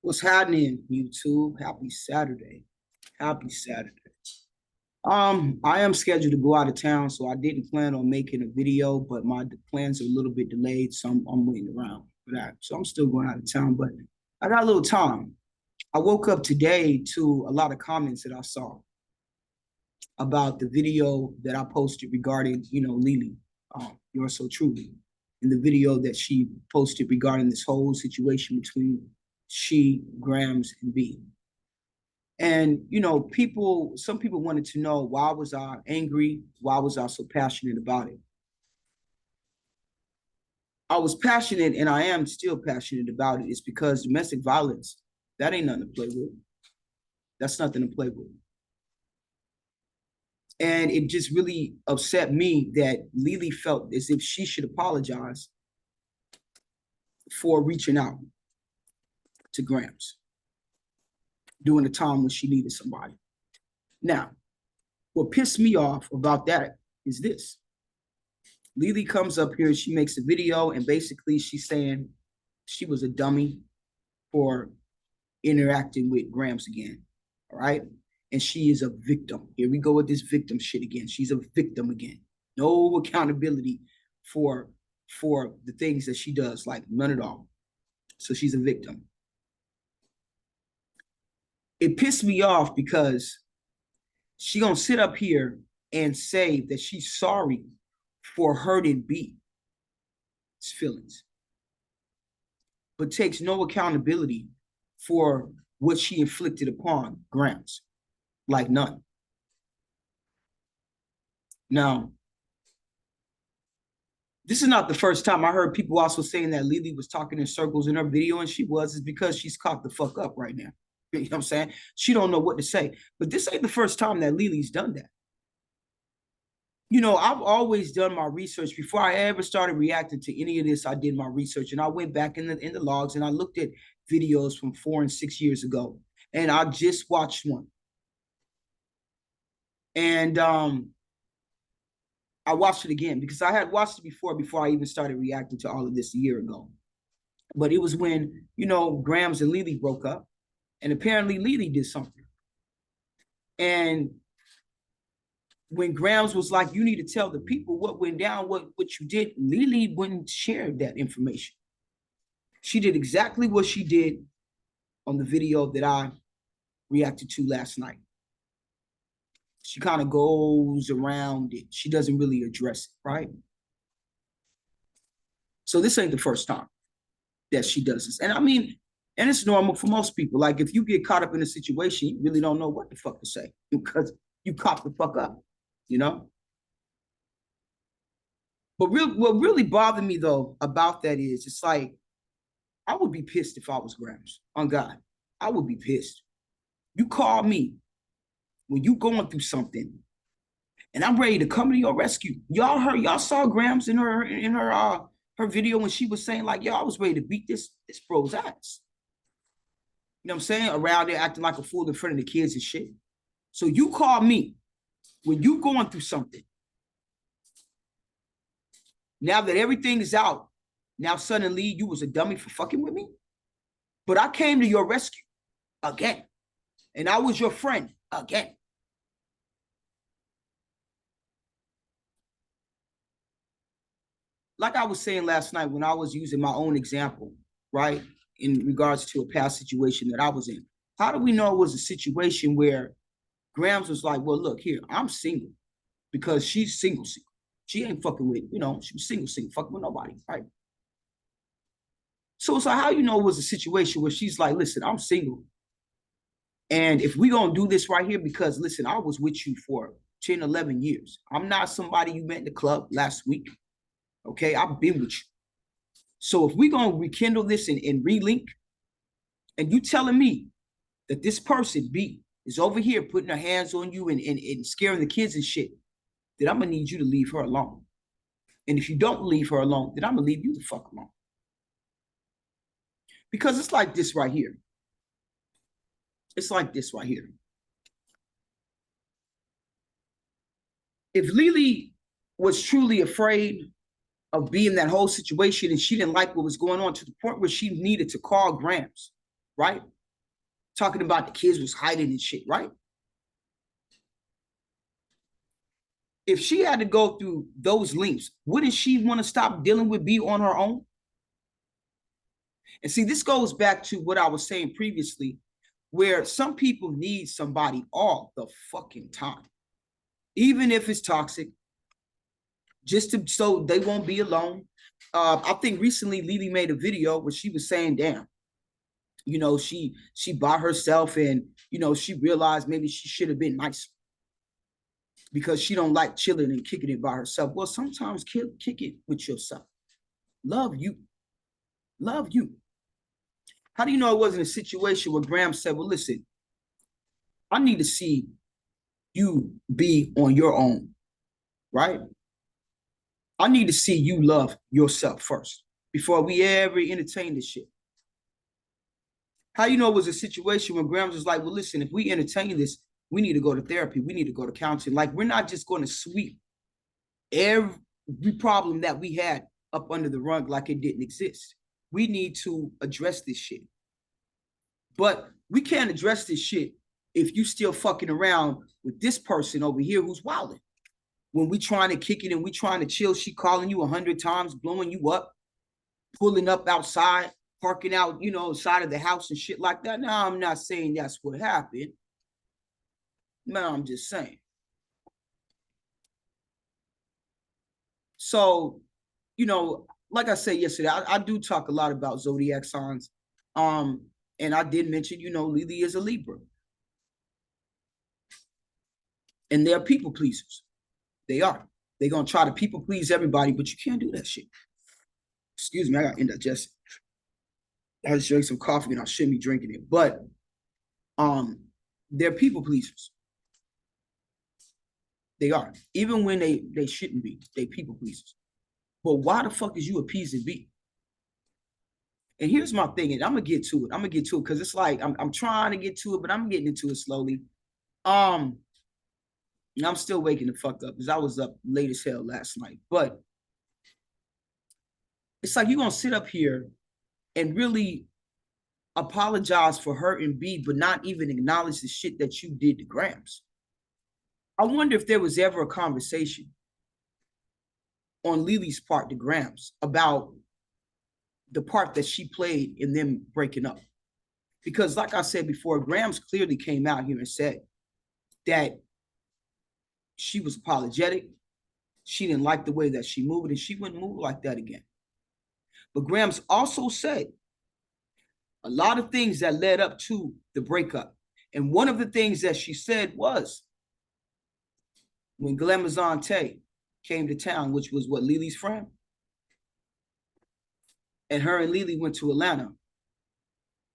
What's happening, YouTube? Happy Saturday. Happy Saturday. I am scheduled to go out of town, so I didn't plan on making a video, but my plans are a little bit delayed, so I'm waiting around for that. So I'm still going out of town, but I got a little time. I woke up today to a lot of comments that I saw about the video that I posted regarding, Leelee, Yours So Truly, and the video that she posted regarding this whole situation between she, Gramz, and B. And, some people wanted to know, why was I angry? Why was I so passionate about it? I was passionate, and I am still passionate about it. It's because domestic violence, that ain't nothing to play with. That's nothing to play with. And it just really upset me that Leelee felt as if she should apologize for reaching out to Gramz during the time when she needed somebody. Now, what pissed me off about that is this. Leelee comes up here and she makes a video, and basically she's saying she was a dummy for interacting with Gramz again, all right? And she is a victim. Here we go with this victim shit again. She's a victim again. No accountability for the things that she does, like none at all. So she's a victim. It pissed me off because she gonna sit up here and say that she's sorry for hurting B's feelings, but takes no accountability for what she inflicted upon Gramz, like none. Now, this is not the first time. I heard people also saying that Leelee was talking in circles in her video, and she was. It's because she's caught the fuck up right now. You know what I'm saying? She don't know what to say. But this ain't the first time that Leelee's done that. I've always done my research. Before I ever started reacting to any of this, I did my research, and I went back in the logs, and I looked at videos from 4 and 6 years ago, and I just watched one. And I watched it again because I had watched it before I even started reacting to all of this a year ago. But it was when, Gramz and Leelee broke up. And apparently Leelee did something. And when Gramz was like, you need to tell the people what went down, what you did, Leelee wouldn't share that information. She did exactly what she did on the video that I reacted to last night. She kind of goes around it. She doesn't really address it, right? So this ain't the first time that she does this. And I mean, and it's normal for most people. Like, if you get caught up in a situation, you really don't know what the fuck to say because you caught the fuck up, But what really bothered me, though, about that is, it's like, I would be pissed if I was Gramz. On God, I would be pissed. You call me when you going through something, and I'm ready to come to your rescue. Y'all saw Gramz in her video when she was saying, like, yo, I was ready to beat this bro's ass. You know what I'm saying? Around there acting like a fool in front of the kids and shit. So you call me when you going through something. Now that everything is out, now suddenly you was a dummy for fucking with me? But I came to your rescue again. And I was your friend again. Like I was saying last night when I was using my own example, right? In regards to a past situation that I was in. How do we know it was a situation where Gramz was like, well, look here, I'm single because she's single. She ain't fucking with, she was single, fucking with nobody, right? So it's like, how it was a situation where she's like, listen, I'm single. And if we gonna do this right here, because listen, I was with you for 10, 11 years. I'm not somebody you met in the club last week. Okay, I've been with you. So if we're going to rekindle this and relink, and you telling me that this person, B, is over here putting her hands on you and scaring the kids and shit, then I'm going to need you to leave her alone. And if you don't leave her alone, then I'm going to leave you the fuck alone. Because it's like this right here. It's like this right here. If Leelee was truly afraid of being in that whole situation and she didn't like what was going on to the point where she needed to call Gramz, right? talking about the kids was hiding and shit, right? If she had to go through those links, wouldn't she want to stop dealing with B on her own? And see, this goes back to what I was saying previously, where some people need somebody all the fucking time, even if it's toxic, just to so they won't be alone. I think recently Leelee made a video where she was saying, damn, you know, she by herself, and you know, she realized maybe she should have been nicer because she don't like chilling and kicking it by herself. Well, sometimes kick it with yourself. Love you. Love you. How do you know it wasn't a situation where Gramz said, well, listen, I need to see you be on your own, right? I need to see you love yourself first before we ever entertain this shit. How you know it was a situation when Gramz was like, well, listen, if we entertain this, we need to go to therapy. We need to go to counseling. Like, we're not just going to sweep every problem that we had up under the rug like it didn't exist. We need to address this shit. But we can't address this shit if you still fucking around with this person over here who's wilding. When we trying to kick it and we trying to chill, she calling you 100 times, blowing you up, pulling up outside, parking out, you know, side of the house and shit like that. Now, I'm not saying that's what happened. No, I'm just saying. So, you know, like I said yesterday, I do talk a lot about zodiac signs. And I did mention, you know, Leelee is a Libra. And they're people pleasers. They are. They're going to try to people please everybody, but you can't do that shit. Excuse me, I got indigestion. I just drank some coffee and I shouldn't be drinking it. But they're people pleasers. They are. Even when they shouldn't be. They people pleasers. But why the fuck is you appeasing B? And here's my thing, and I'm gonna get to it. Because it's like I'm trying to get to it, but I'm getting into it slowly. And I'm still waking the fuck up because I was up late as hell last night. But it's like you're gonna sit up here and really apologize for hurting B, but not even acknowledge the shit that you did to Gramz. I wonder if there was ever a conversation on Leelee's part to Gramz about the part that she played in them breaking up. Because like I said before, Gramz clearly came out here and said that she was apologetic. She didn't like the way that she moved, and she wouldn't move like that again. But Gramz also said a lot of things that led up to the breakup. And one of the things that she said was when Glamazon came to town, which was what, Leelee's friend? And her and Leelee went to Atlanta.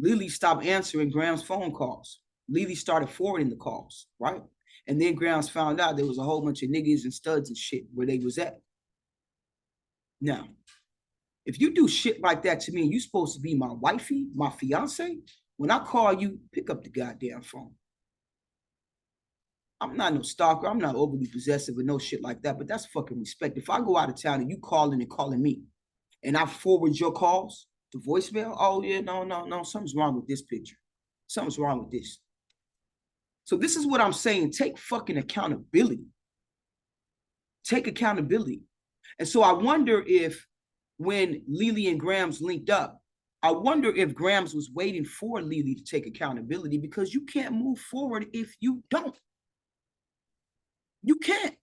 Leelee stopped answering Gramz phone calls. Leelee started forwarding the calls, right? And then Gramz found out there was a whole bunch of niggas and studs and shit where they was at. Now, if you do shit like that to me, and you supposed to be my wifey, my fiance, when I call you, pick up the goddamn phone. I'm not no stalker. I'm not overly possessive or no shit like that, but that's fucking respect. If I go out of town and you calling me, and I forward your calls to voicemail, oh yeah, no, something's wrong with this picture. Something's wrong with this. So this is what I'm saying. Take fucking accountability. Take accountability. And so I wonder if when Leelee and Gramz linked up, I wonder if Gramz was waiting for Leelee to take accountability, because you can't move forward if you don't. You can't.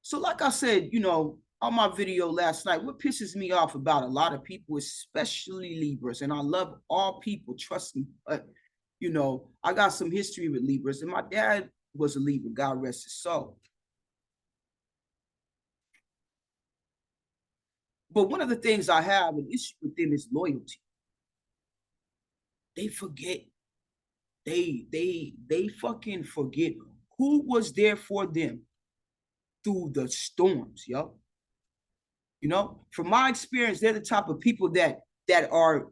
So like I said, you know, on my video last night, what pisses me off about a lot of people, especially Libras, and I love all people, trust me, but, you know, I got some history with Libras, and my dad was a Libra, God rest his soul. But one of the things I have an issue with them is loyalty. They forget. They fucking forget who was there for them through the storms, yo. You know, from my experience, they're the type of people that are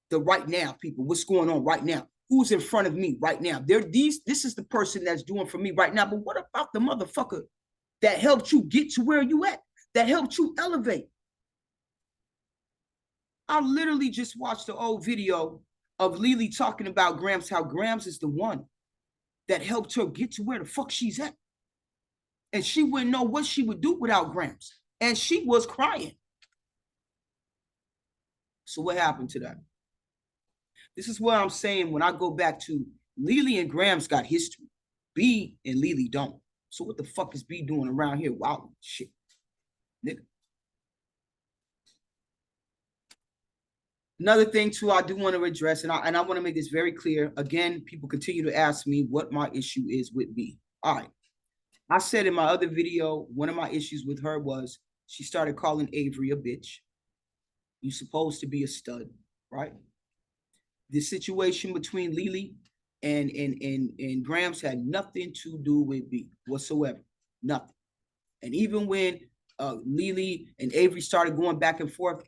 the right now people. What's going on right now? Who's in front of me right now? This is the person that's doing for me right now. But what about the motherfucker that helped you get to where you at? That helped you elevate? I literally just watched the old video of Leelee talking about Gramz, how Gramz is the one that helped her get to where the fuck she's at. And she wouldn't know what she would do without Gramz. And she was crying. So what happened to that? This is what I'm saying when I go back to Leelee and Gramz got history. B and Leelee don't. So what the fuck is B doing around here? Wow, shit. Nigga. Another thing too, I do want to address, and I want to make this very clear. Again, people continue to ask me what my issue is with B. All right. I said in my other video, one of my issues with her was she started calling Avery a bitch. You supposed to be a stud, right? The situation between Leelee and Gramz had nothing to do with B whatsoever. Nothing. And even when Leelee and Avery started going back and forth,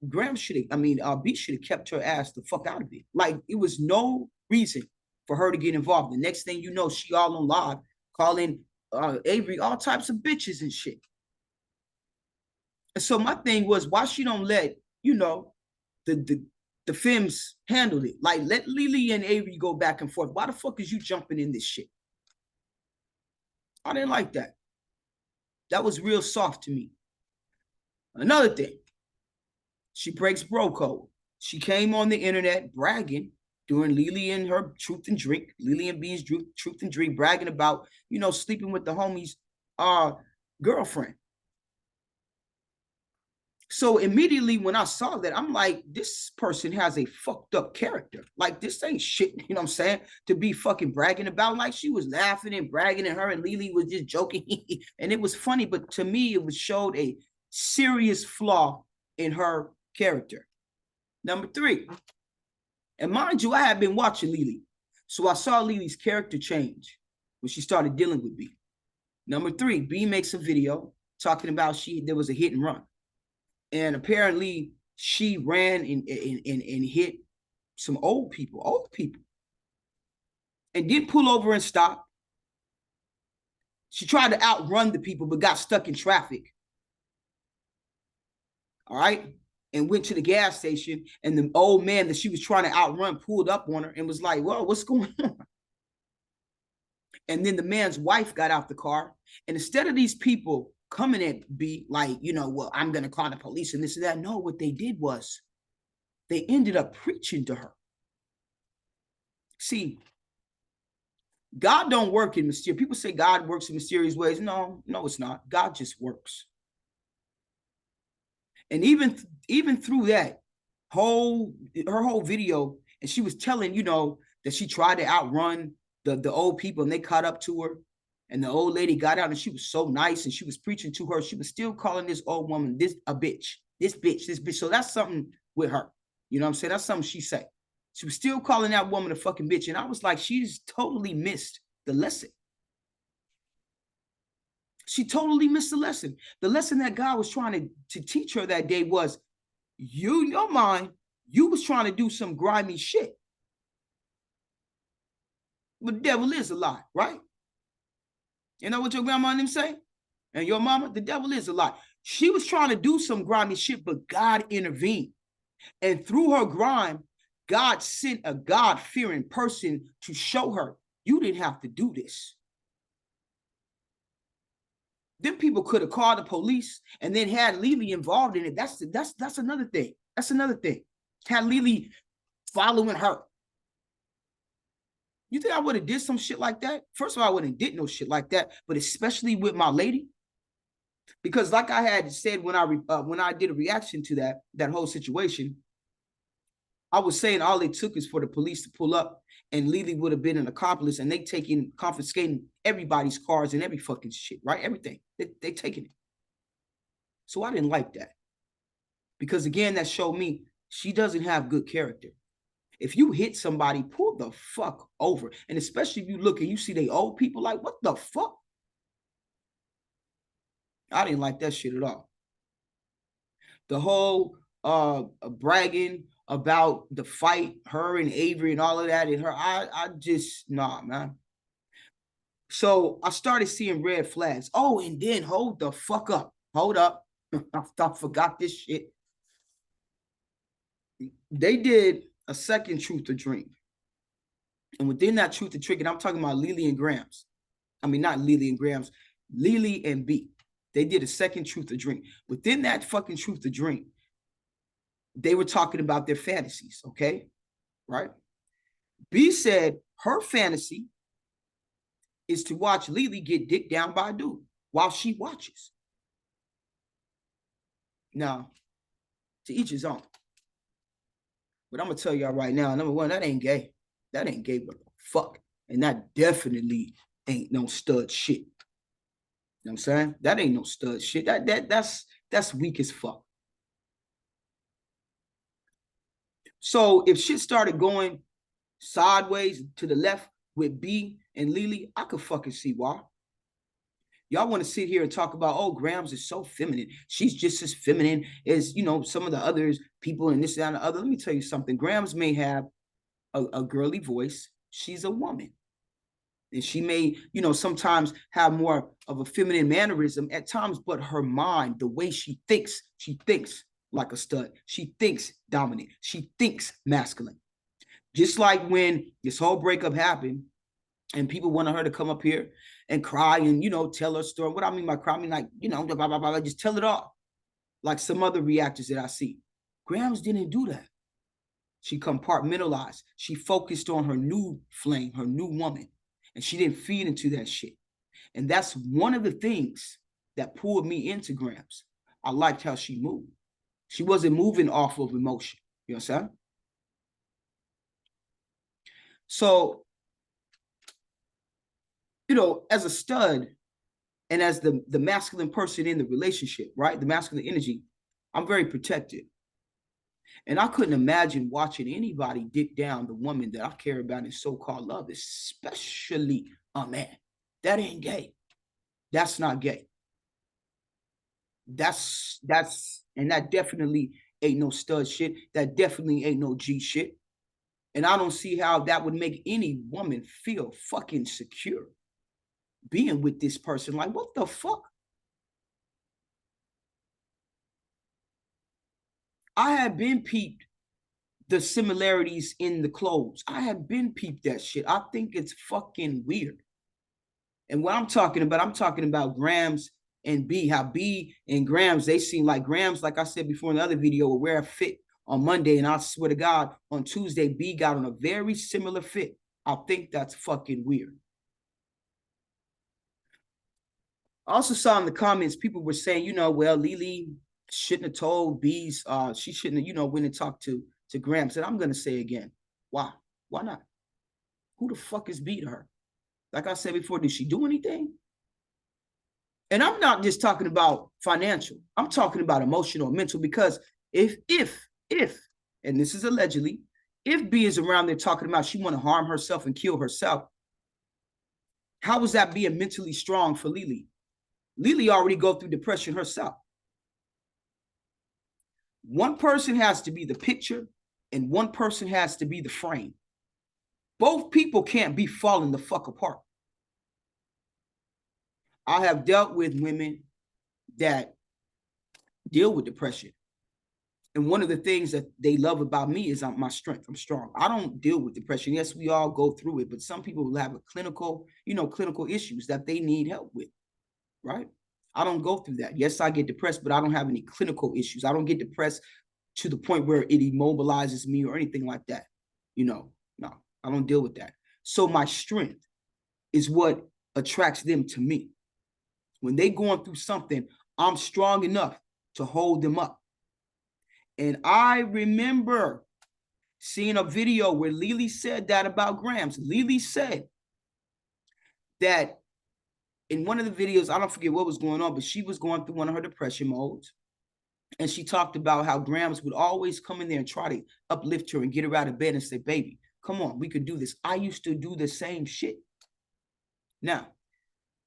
Gramz should have, B should have kept her ass the fuck out of it. Like, it was no reason for her to get involved. The next thing you know, she all on live calling Avery all types of bitches and shit. And so my thing was, why she don't let, you know, the femmes handle it? Like, let Leelee and Avery go back and forth. Why the fuck is you jumping in this shit? I didn't like that. That was real soft to me. Another thing, she breaks bro code. She came on the internet bragging during Leelee and her Truth and Drink, Leelee and B's Truth and Drink, bragging about, you know, sleeping with the homie's girlfriend. So immediately when I saw that, I'm like, this person has a fucked up character. Like, this ain't shit, you know what I'm saying, to be fucking bragging about. Like, she was laughing and bragging, and her and Leelee was just joking. And it was funny, but to me, it was showed a serious flaw in her character. Number 3, and mind you, I had been watching Leelee, so I saw Leelee's character change when she started dealing with B. Number 3, B makes a video talking about there was a hit and run. And apparently she ran and hit some old people, and didn't pull over and stop. She tried to outrun the people, but got stuck in traffic. All right. And went to the gas station, and the old man that she was trying to outrun pulled up on her and was like, well, what's going on? And then the man's wife got out the car, and instead of these people coming at B like, you know, well, I'm going to call the police and this and that. No, what they did was they ended up preaching to her. See, God don't work in mysterious. People say God works in mysterious ways. No, it's not. God just works. And even through that her whole video, and she was telling, you know, that she tried to outrun the old people, and they caught up to her. And the old lady got out, and she was so nice, and she was preaching to her. She was still calling this old woman a bitch, this bitch. So that's something with her. You know what I'm saying? That's something she said. She was still calling that woman a fucking bitch. And I was like, she's totally missed the lesson. She totally missed the lesson. The lesson that God was trying to teach her that day was, you, in your mind, you was trying to do some grimy shit. But the devil is a lie, right? You know what your grandma and them say? And your mama? The devil is a lie. She was trying to do some grimy shit, but God intervened. And through her grime, God sent a God-fearing person to show her, you didn't have to do this. Then people could have called the police and then had Leelee involved in it. That's another thing. That's another thing. Had Leelee following her. You think I would have did some shit like that? First of all, I wouldn't have did no shit like that, but especially with my lady. Because like I had said when I did a reaction to that whole situation, I was saying all it took is for the police to pull up, and Leelee would have been an accomplice, and they confiscating everybody's cars and every fucking shit, right? Everything. They taking it. So I didn't like that. Because again, that showed me she doesn't have good character. If you hit somebody, pull the fuck over. And especially if you look and you see they old people, like, what the fuck? I didn't like that shit at all. The whole bragging about the fight, her and Avery and all of that, and her, I just, nah, man. So I started seeing red flags. Oh, and then hold the fuck up. Hold up. I forgot this shit. They did a second truth or dream. And within that truth or trick, and I'm talking about Leelee and Gramz. I mean, not Leelee and Gramz, Leelee and B. They did a second truth or dream. Within that fucking truth or dream, they were talking about their fantasies, okay? Right? B said her fantasy is to watch Leelee get dicked down by a dude while she watches. Now, to each his own. But I'm going to tell y'all right now, number one, that ain't gay. That ain't gay, but fuck. And that definitely ain't no stud shit. You know what I'm saying? That ain't no stud shit. That's weak as fuck. So if shit started going sideways to the left with B and Leelee, I could fucking see why. Y'all want to sit here and talk about, oh, Gramz is so feminine. She's just as feminine as, you know, some of the others, people and this and the other. Let me tell you something. Gramz may have a girly voice. She's a woman. And she may, you know, sometimes have more of a feminine mannerism at times, but her mind, the way she thinks like a stud. She thinks dominant. She thinks masculine. Just like when this whole breakup happened and people wanted her to come up here and cry and, you know, tell her story. What I mean by cry, I mean like, you know, blah, blah, blah, blah, just tell it all. Like some other reactors that I see. Gramz didn't do that. She compartmentalized. She focused on her new flame, her new woman. And she didn't feed into that shit. And that's one of the things that pulled me into Gramz. I liked how she moved. She wasn't moving off of emotion. You know what I'm saying? So, you know, as a stud and as the masculine person in the relationship, right? The masculine energy, I'm very protected. And I couldn't imagine watching anybody dick down the woman that I care about in so-called love, especially a man. That ain't gay. That's not gay. And that definitely ain't no stud shit. That definitely ain't no G shit. And I don't see how that would make any woman feel fucking secure being with this person. Like, what the fuck? I have been peeped the similarities in the clothes. I have been peeped that shit. I think it's fucking weird. And what I'm talking about Gramz and B, how B and Gramz, they seem like Gramz, like I said before in the other video, will wear a fit on Monday. And I swear to God, on Tuesday, B got on a very similar fit. I think that's fucking weird. I also saw in the comments, people were saying, you know, well, Leelee shouldn't have told B's, she shouldn't have, you know, went and talked to Gramz. And I'm going to say again, why? Why not? Who the fuck is B to her? Like I said before, did she do anything? And I'm not just talking about financial. I'm talking about emotional and mental, because if, and this is allegedly, if B is around there talking about she want to harm herself and kill herself, how was that being mentally strong for Leelee? Leelee already go through depression herself. One person has to be the picture and one person has to be the frame. Both people can't be falling the fuck apart. I have dealt with women that deal with depression. And one of the things that they love about me is my strength. I'm strong. I don't deal with depression. Yes, we all go through it, but some people will have a clinical issues that they need help with, right? I don't go through that. Yes, I get depressed, but I don't have any clinical issues. I don't get depressed to the point where it immobilizes me or anything like that. You know, no, I don't deal with that. So my strength is what attracts them to me. When they going through something, I'm strong enough to hold them up. And I remember seeing a video where Leelee said that about Gramz. Leelee said that in one of the videos, I don't forget what was going on, but she was going through one of her depression modes. And she talked about how Gramz would always come in there and try to uplift her and get her out of bed and say, baby, come on, we could do this. I used to do the same shit. Now,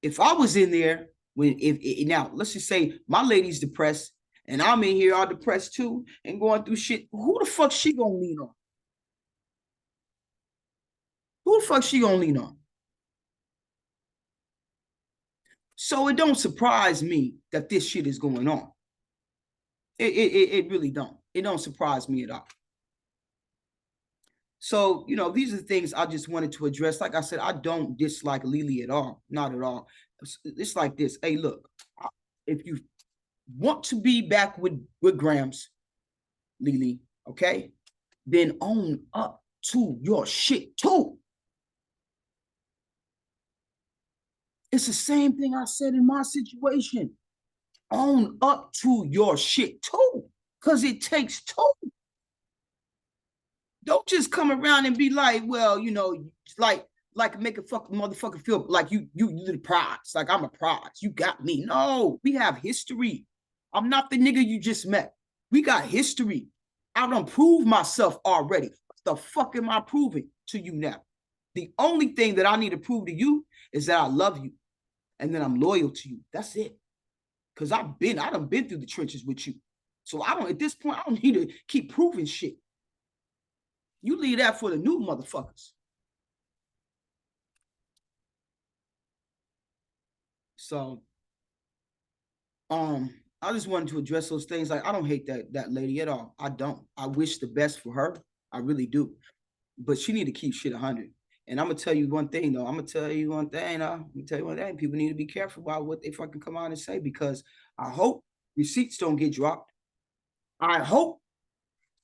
if I was in there, now, let's just say my lady's depressed and I'm in here all depressed too and going through shit, who the fuck she gonna lean on? Who the fuck she gonna lean on? So it don't surprise me that this shit is going on. It really don't. It don't surprise me at all. So, you know, these are things I just wanted to address. Like I said, I don't dislike Leelee at all. Not at all. It's like this. Hey, look, if you want to be back with Gramz, Leelee, okay, then own up to your shit too. It's the same thing I said in my situation. Own up to your shit too, because it takes two. Don't just come around and be like, well, you know, like make a fucking motherfucker feel like you the prize. Like I'm a prize. You got me. No, we have history. I'm not the nigga you just met. We got history. I done proved myself already. What the fuck am I proving to you now? The only thing that I need to prove to you is that I love you and then I'm loyal to you. That's it. Cause I done been through the trenches with you. So I don't, at this point, I don't need to keep proving shit. You leave that for the new motherfuckers. So, I just wanted to address those things. Like, I don't hate that lady at all. I don't. I wish the best for her. I really do. But she need to keep shit 100. And I'm gonna tell you one thing, though. I'm gonna tell you one thing. People need to be careful about what they fucking come out and say, because I hope receipts don't get dropped. I hope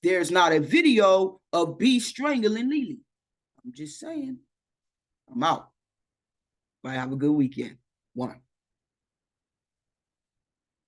there's not a video of B strangling Leelee. I'm just saying. I'm out. Bye. Have a good weekend. One.